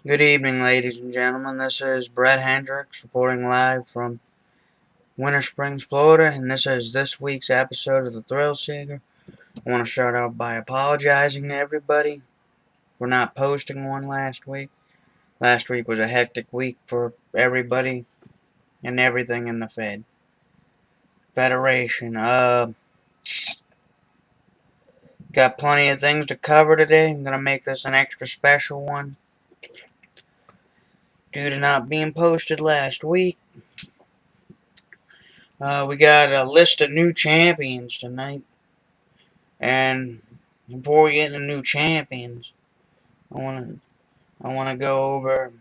Good evening, ladies and gentlemen. This is Brett Hendricks reporting live from Winter Springs, Florida, and this is this week's episode of the Thrill Seeker. I want to start out by apologizing to everybody for not posting one last week. Last week was a hectic week for everybody and everything in the Federation. Got plenty of things to cover today. I'm going to make this an extra special one due to not being posted last week. We got a list of new champions tonight. And before we get into new champions, I wanna go over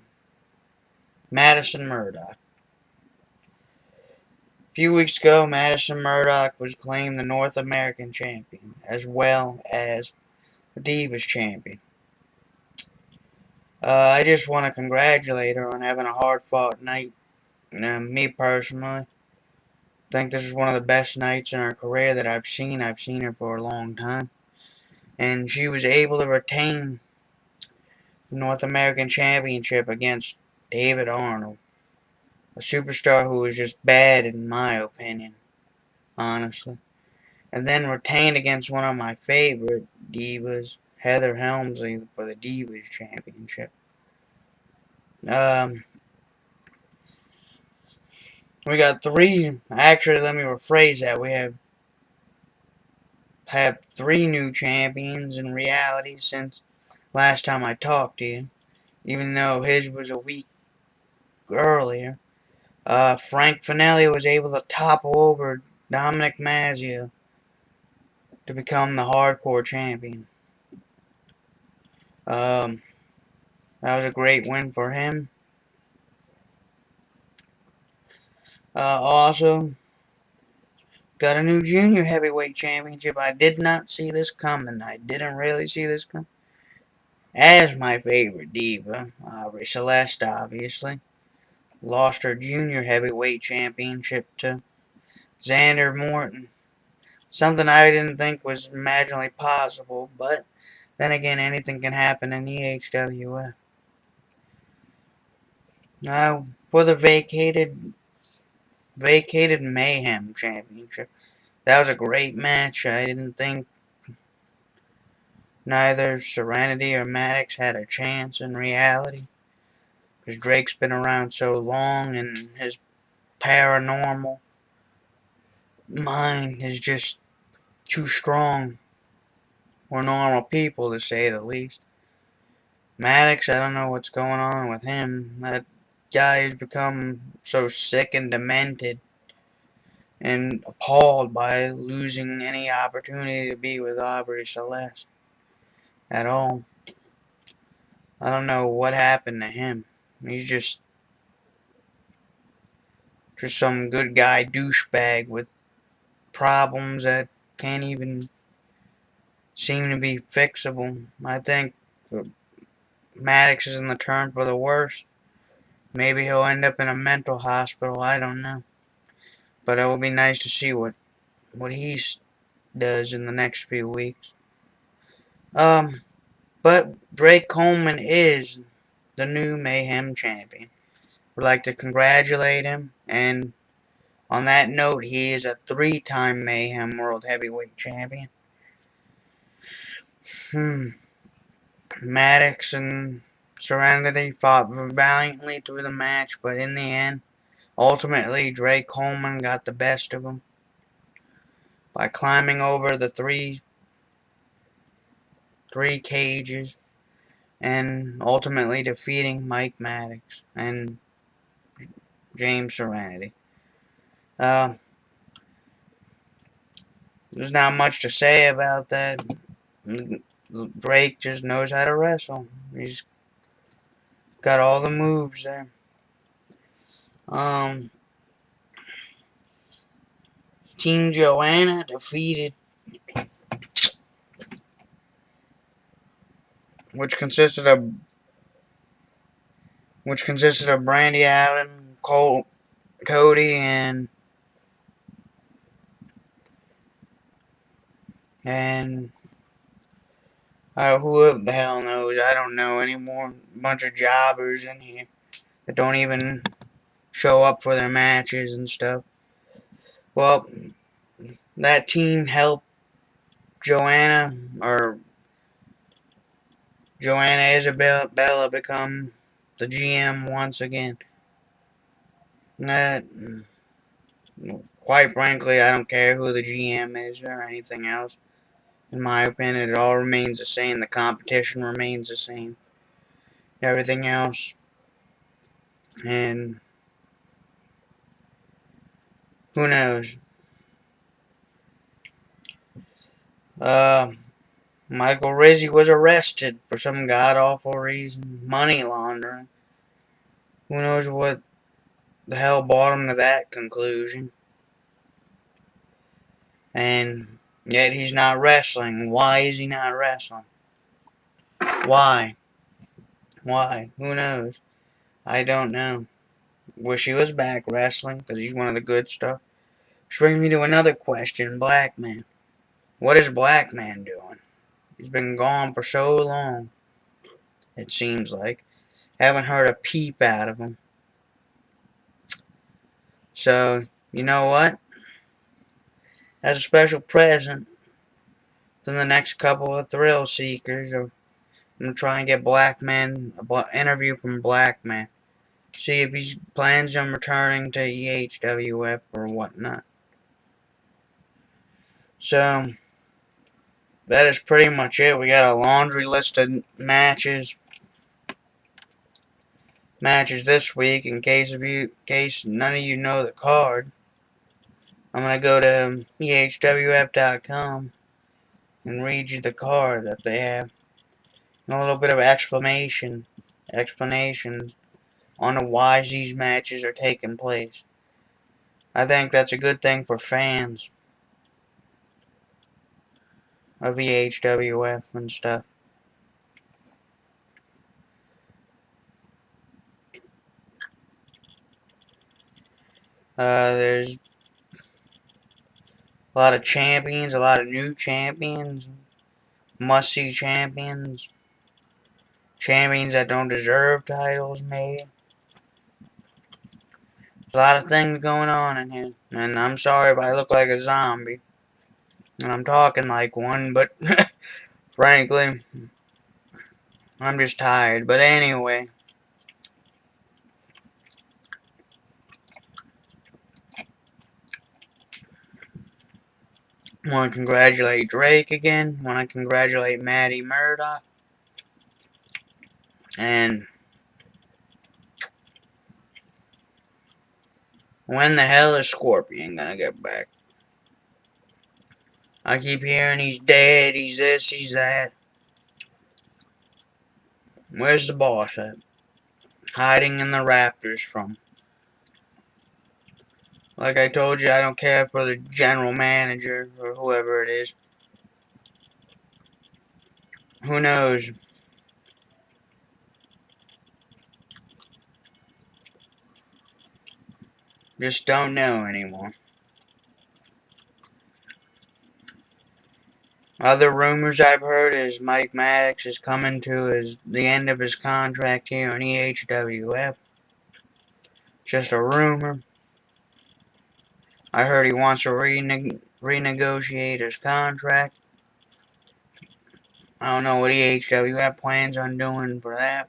Madison Murdoch. A few weeks ago, Madison Murdoch was claimed the North American champion, as well as the Divas champion. I just want to congratulate her on having a hard-fought night. Me personally, think this is one of the best nights in her career that I've seen. I've seen her for a long time. And she was able to retain the North American Championship against David Arnold. A superstar who was just bad in my opinion, honestly. And then retained against one of my favorite divas, Heather Helmsley, for the Divas Championship. We got three, actually let me rephrase that, we have three new champions in reality since last time I talked to you, even though his was a week earlier. Frank Finelli was able to topple over Dominic Mazzio to become the hardcore champion. That was a great win for him. Also, got a new junior heavyweight championship. I did not see this coming. I didn't really see this coming. As my favorite diva, Aubrey Celeste, obviously, lost her junior heavyweight championship to Xander Morton. Something I didn't think was imaginably possible, but then again, anything can happen in EHWF. Now, for the vacated Mayhem Championship. That was a great match. I didn't think neither Serenity or Maddox had a chance in reality. Because Drake's been around so long and his paranormal mind is just too strong for normal people, to say the least. Maddox, I don't know what's going on with him. That guy has become so sick and demented and appalled by losing any opportunity to be with Aubrey Celeste at all. I don't know what happened to him. He's just some good guy douchebag with problems that can't even seem to be fixable. I think Maddox is in the turn for the worst. Maybe he'll end up in a mental hospital. I don't know. But it will be nice to see what he does in the next few weeks. But Drake Coleman is the new Mayhem champion. Would like to congratulate him, and on that note, he is a three-time Mayhem World Heavyweight Champion. Maddox and Serenity fought valiantly through the match, but in the end, ultimately, Drake Coleman got the best of him by climbing over the three cages and ultimately defeating Mike Maddox and James Serenity. There's not much to say about that. Drake just knows how to wrestle. He's got all the moves there. Team Joanna defeated, which consisted of Brandy Allen, Cody, and Who the hell knows? I don't know anymore. Bunch of jobbers in here that don't even show up for their matches and stuff. Well, that team helped Joanna, or Joanna Isabella, become the GM once again. That, quite frankly, I don't care who the GM is or anything else. In my opinion, it all remains the same. The competition remains the same. Everything else. And who knows? Uh, Michael Rizzi was arrested for some god-awful reason. Money laundering. Who knows what the hell brought him to that conclusion. And yet he's not wrestling. Why is he not wrestling? Why? Why? Who knows? I don't know. Wish he was back wrestling, because he's one of the good stuff. Which brings me to another question. Black man. What is Black man doing? He's been gone for so long. It seems like. Haven't heard a peep out of him. So, you know what? As a special present to the next couple of thrill seekers, I'm going to try and get Black man, an interview from Black man. See if he plans on returning to EHWF or whatnot. So, that is pretty much it. We got a laundry list of matches this week. In case none of you know the card, I'm gonna go to ehwf.com and read you the card that they have, and a little bit of explanation on why these matches are taking place. I think that's a good thing for fans of EHWF and stuff. There's a lot of champions, a lot of new champions, must-see champions, champions that don't deserve titles, maybe. A lot of things going on in here, and I'm sorry if I look like a zombie, and I'm talking like one, but frankly, I'm just tired. But anyway, want to congratulate Drake again, want to congratulate Maddie Murdoch, and when the hell is Scorpion gonna get back? I keep hearing he's dead, he's this, he's that. Where's the boss at? Hiding in the Raptors from. Like I told you, I don't care for the general manager or whoever it is. Who knows? Just don't know anymore. Other rumors I've heard is Mike Maddox is coming to the end of his contract here on EHWF. Just a rumor. I heard he wants to renegotiate his contract. I don't know what EHWF plans on doing for that.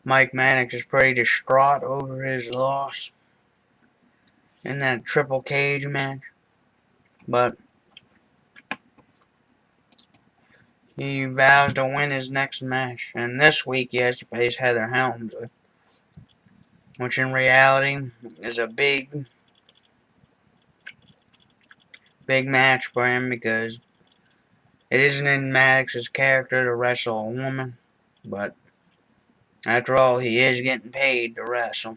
Mike Maddox is pretty distraught over his loss in that triple cage match. But he vows to win his next match. And this week he has to face Heather Helmsley, which in reality is a big match for him, because it isn't in Maddox's character to wrestle a woman, but after all, he is getting paid to wrestle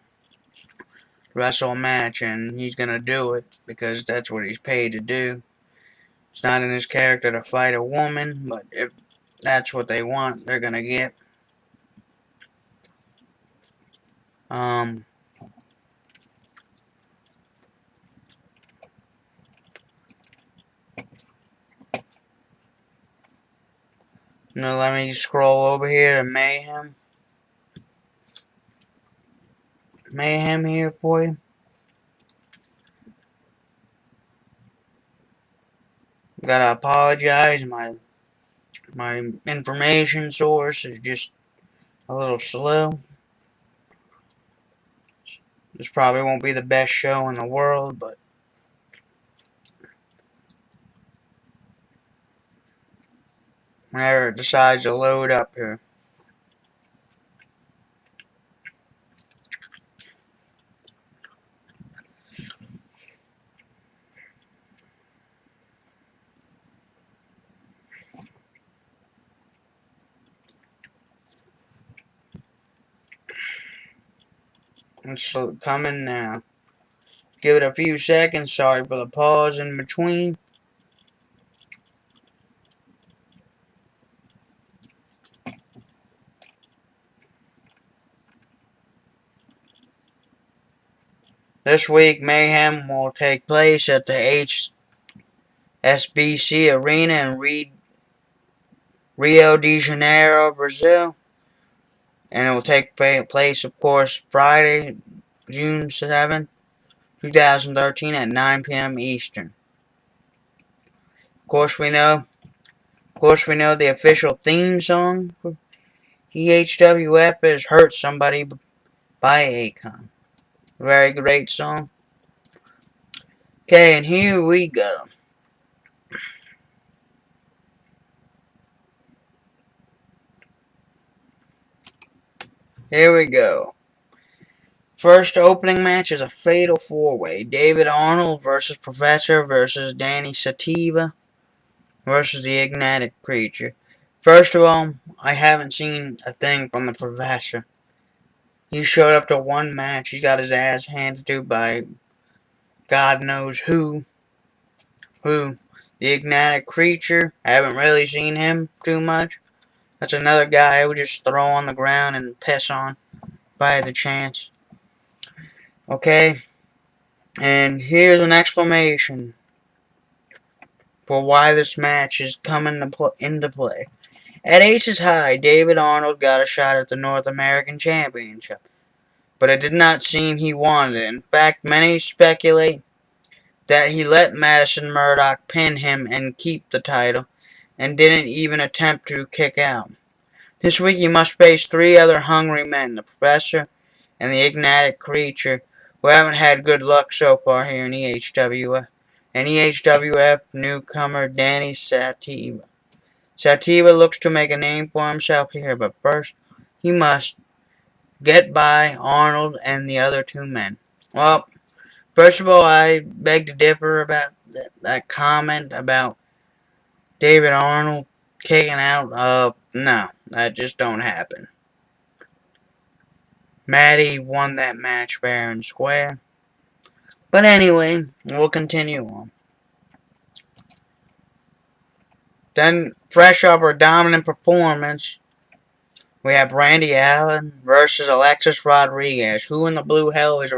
a match, and he's gonna do it because that's what he's paid to do. It's not in his character to fight a woman, but if that's what they want, they're gonna get. Um, Now let me scroll over here to Mayhem. Mayhem here for you. Gotta apologize. My information source is just a little slow. This probably won't be the best show in the world, but whenever it decides to load up here. It's coming now. Give it a few seconds. Sorry for the pause in between. This week, Mayhem will take place at the HSBC Arena in Rio de Janeiro, Brazil. And it will take place, of course, Friday, June 7th, 2013 at 9 p.m. Eastern. Of course, we know the official theme song for EHWF is Hurt Somebody by Akon. Very great song. Okay, and here we go. Here we go. First opening match is a fatal four-way. David Arnold versus Professor versus Danny Sativa versus the Ignited Creature. First of all, I haven't seen a thing from the Professor. He showed up to one match. He got his ass handed to by God knows who. The Ignited Creature. I haven't really seen him too much. That's another guy I would just throw on the ground and piss on if I had the chance. Okay? And here's an explanation for why this match is coming into play. At Aces High, David Arnold got a shot at the North American Championship, but it did not seem he wanted it. In fact, many speculate that he let Madison Murdoch pin him and keep the title, and didn't even attempt to kick out. This week he must face three other hungry men, the Professor and the Ignited Creature, who haven't had good luck so far here in EHWF. And EHWF newcomer Danny Sativa. Sativa looks to make a name for himself here, but first he must get by Arnold and the other two men. Well, first of all, I beg to differ about that comment about David Arnold kicking out. No, that just don't happen. Maddie won that match fair and square. But anyway, we'll continue on. Then, fresh off her dominant performance, we have Brandy Allen versus Alexis Rodriguez. Who in the blue hell is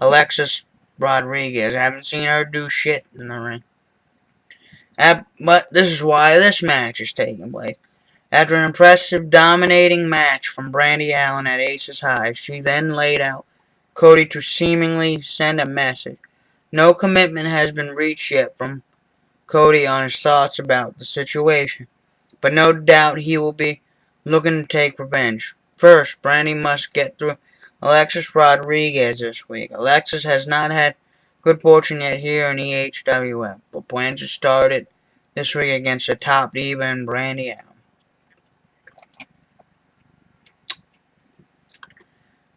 Alexis Rodriguez? I haven't seen her do shit in the ring. But this is why this match is taking place. After an impressive, dominating match from Brandy Allen at Aces High, she then laid out Cody to seemingly send a message. No commitment has been reached yet from Cody on his thoughts about the situation, but no doubt he will be looking to take revenge. First, Brandy must get through Alexis Rodriguez this week. Alexis has not had good fortune yet here in EHWF, but plans to start it this week against the top diva and Brandy Allen.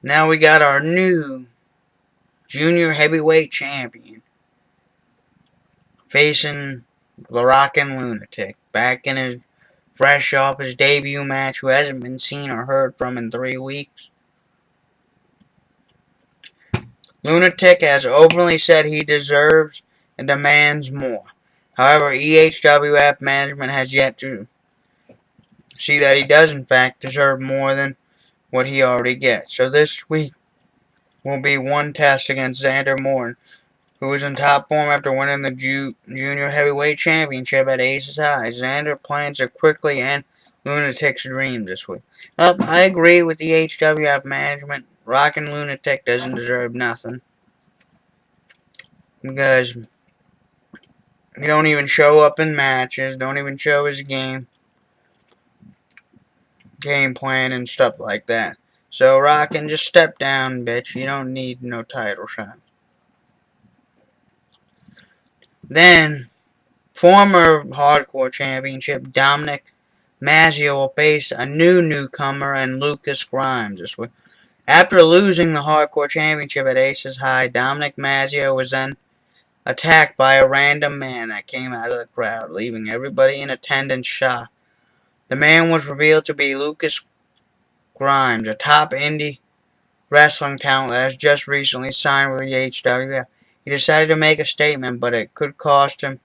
Now we got our new junior heavyweight champion facing the Rockin' Lunatic, back in his fresh off his debut match, who hasn't been seen or heard from in 3 weeks. Lunatic has openly said he deserves and demands more. However, EHWF management has yet to see that he does in fact deserve more than what he already gets. So this week will be one test against Xander Morton, who is in top form after winning the Junior Heavyweight Championship at Aces High. Xander plans to quickly end Lunatic's dream this week. I agree with the HWF management. Rockin' Lunatic doesn't deserve nothing. Because he don't even show up in matches, don't even show his game plan and stuff like that. So Rockin', just step down, bitch. You don't need no title shot. Then, former Hardcore Championship Dominic Maggio will face a new newcomer and Lucas Grimes this week. After losing the Hardcore Championship at Aces High, Dominic Maggio was then attacked by a random man that came out of the crowd, leaving everybody in attendance shocked. The man was revealed to be Lucas Grimes, a top indie wrestling talent that has just recently signed with the HWF. He decided to make a statement, but it could cost him,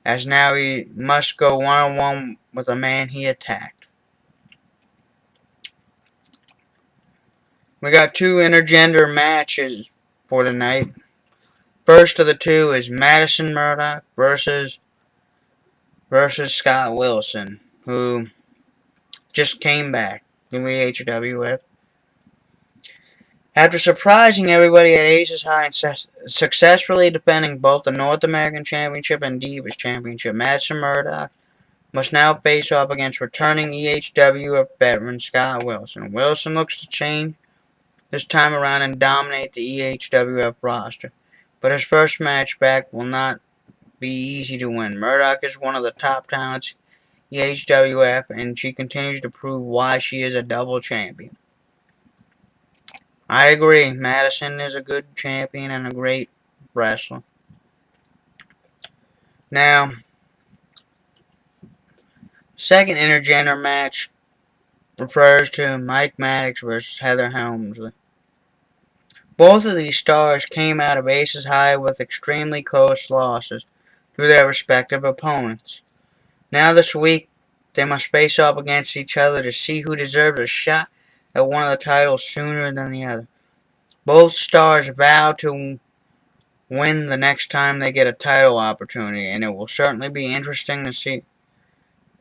as now he must go one-on-one with a man he attacked. We got two intergender matches for tonight. First of the two is Madison Murdoch versus Scott Wilson, who just came back in the HWF. After surprising everybody at Aces High and successfully defending both the North American Championship and Divas Championship, Madison Murdoch must now face off against returning EHWF veteran Scott Wilson. Wilson looks to change this time around and dominate the EHWF roster, but his first match back will not be easy to win. Murdoch is one of the top talents in EHWF, and she continues to prove why she is a double champion. I agree, Madison is a good champion and a great wrestler. Now, second intergender match refers to Mike Maddox versus Heather Helmsley. Both of these stars came out of Aces High with extremely close losses to their respective opponents. Now this week, they must face off against each other to see who deserves a shot at one of the titles sooner than the other. Both stars vow to win the next time they get a title opportunity, and it will certainly be interesting to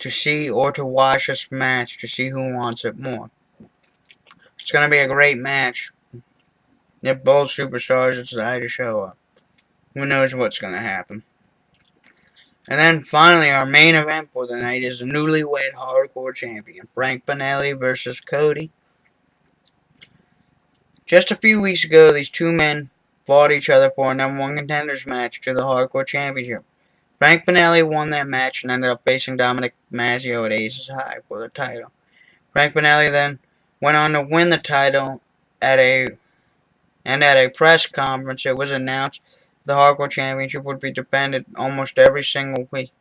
see or to watch this match to see who wants it more. It's going to be a great match if both superstars decide to show up. Who knows what's going to happen. And then finally, our main event for the night is the newlywed hardcore champion, Frank Pinelli versus Cody. Just a few weeks ago, these two men fought each other for a number one contenders match to the hardcore championship. Frank Pinelli won that match and ended up facing Dominic Maggio at Aces High for the title. Frank Pinelli then went on to win the title at a press conference. It was announced the hardcore championship would be defended almost every single week.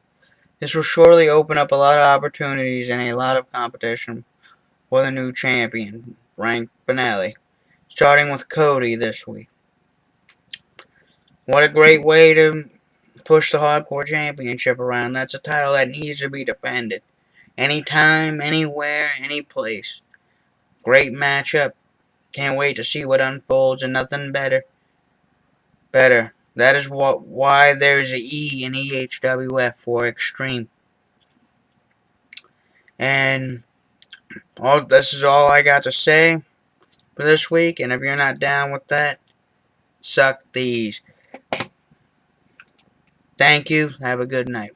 This will surely open up a lot of opportunities and a lot of competition for the new champion, Frank Pinelli, starting with Cody this week. What a great way to push the hardcore championship around. That's a title that needs to be defended. Anytime, anywhere, any place. Great matchup. Can't wait to see what unfolds, and nothing better. That is why there's an E in EHWF for extreme. And this is all I got to say for this week. And if you're not down with that, suck these. Thank you. Have a good night.